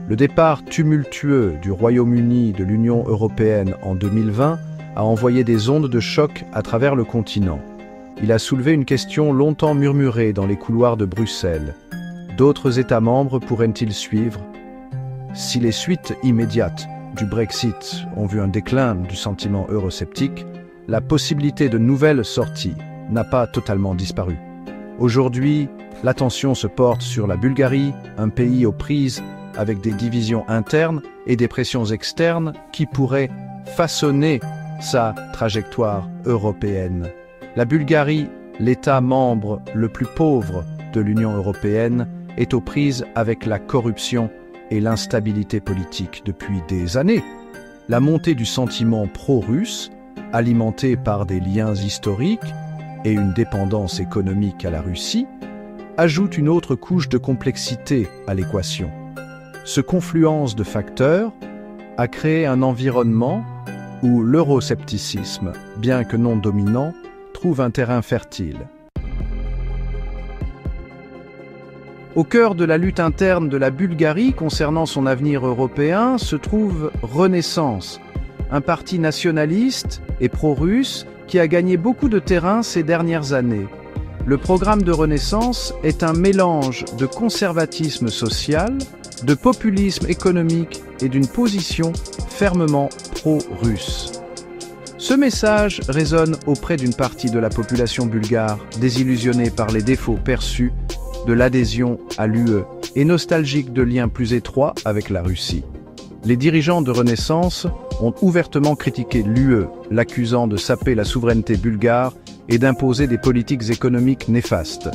Le départ tumultueux du Royaume-Uni de l'Union européenne en 2020 a envoyé des ondes de choc à travers le continent. Il a soulevé une question longtemps murmurée dans les couloirs de Bruxelles. D'autres États membres pourraient-ils suivre? Si les suites immédiates du Brexit ont vu un déclin du sentiment eurosceptique, la possibilité de nouvelles sorties n'a pas totalement disparu. Aujourd'hui, l'attention se porte sur la Bulgarie, un pays aux prises avec des divisions internes et des pressions externes qui pourraient façonner sa trajectoire européenne. La Bulgarie, l'État membre le plus pauvre de l'Union européenne, est aux prises avec la corruption et l'instabilité politique depuis des années. La montée du sentiment pro-russe, alimentée par des liens historiques et une dépendance économique à la Russie, ajoute une autre couche de complexité à l'équation. Ce confluence de facteurs a créé un environnement où l'euroscepticisme, bien que non dominant, trouve un terrain fertile. Au cœur de la lutte interne de la Bulgarie concernant son avenir européen se trouve Renaissance, un parti nationaliste et pro-russe qui a gagné beaucoup de terrain ces dernières années. Le programme de Renaissance est un mélange de conservatisme social, de populisme économique et d'une position fermement pro-russe. Ce message résonne auprès d'une partie de la population bulgare désillusionnée par les défauts perçus de l'adhésion à l'UE et nostalgique de liens plus étroits avec la Russie. Les dirigeants de Renaissance ont ouvertement critiqué l'UE, l'accusant de saper la souveraineté bulgare et d'imposer des politiques économiques néfastes.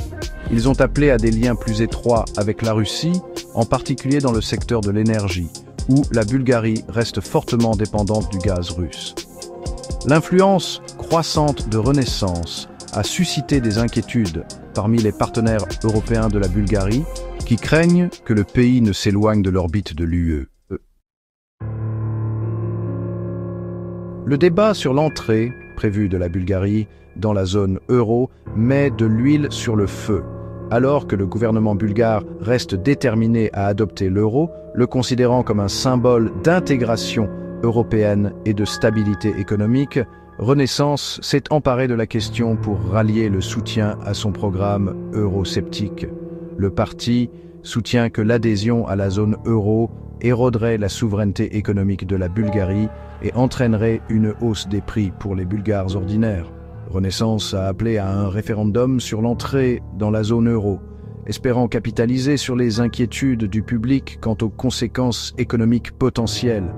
Ils ont appelé à des liens plus étroits avec la Russie, en particulier dans le secteur de l'énergie, où la Bulgarie reste fortement dépendante du gaz russe. L'influence croissante de Renaissance a suscité des inquiétudes parmi les partenaires européens de la Bulgarie qui craignent que le pays ne s'éloigne de l'orbite de l'UE. Le débat sur l'entrée prévue de la Bulgarie dans la zone euro met de l'huile sur le feu. Alors que le gouvernement bulgare reste déterminé à adopter l'euro, le considérant comme un symbole d'intégration européenne et de stabilité économique, Renaissance s'est emparé de la question pour rallier le soutien à son programme eurosceptique. Le parti soutient que l'adhésion à la zone euro éroderait la souveraineté économique de la Bulgarie et entraînerait une hausse des prix pour les Bulgares ordinaires. Renaissance a appelé à un référendum sur l'entrée dans la zone euro, espérant capitaliser sur les inquiétudes du public quant aux conséquences économiques potentielles.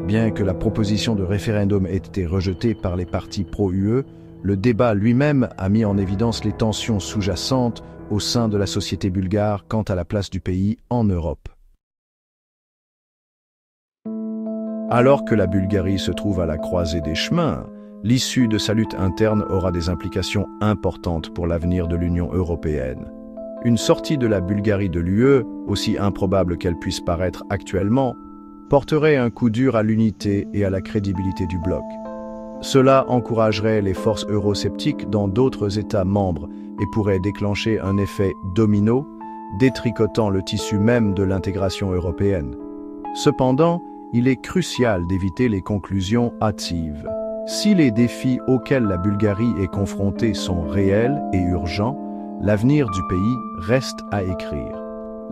Bien que la proposition de référendum ait été rejetée par les partis pro-UE, le débat lui-même a mis en évidence les tensions sous-jacentes au sein de la société bulgare quant à la place du pays en Europe. Alors que la Bulgarie se trouve à la croisée des chemins, l'issue de sa lutte interne aura des implications importantes pour l'avenir de l'Union européenne. Une sortie de la Bulgarie de l'UE, aussi improbable qu'elle puisse paraître actuellement, porterait un coup dur à l'unité et à la crédibilité du bloc. Cela encouragerait les forces eurosceptiques dans d'autres États membres et pourrait déclencher un effet domino, détricotant le tissu même de l'intégration européenne. Cependant, il est crucial d'éviter les conclusions hâtives. Si les défis auxquels la Bulgarie est confrontée sont réels et urgents, l'avenir du pays reste à écrire.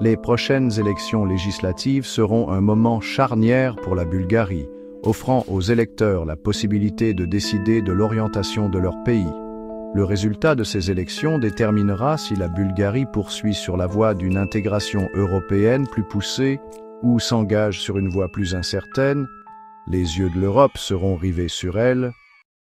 Les prochaines élections législatives seront un moment charnière pour la Bulgarie, offrant aux électeurs la possibilité de décider de l'orientation de leur pays. Le résultat de ces élections déterminera si la Bulgarie poursuit sur la voie d'une intégration européenne plus poussée ou s'engage sur une voie plus incertaine. Les yeux de l'Europe seront rivés sur elle,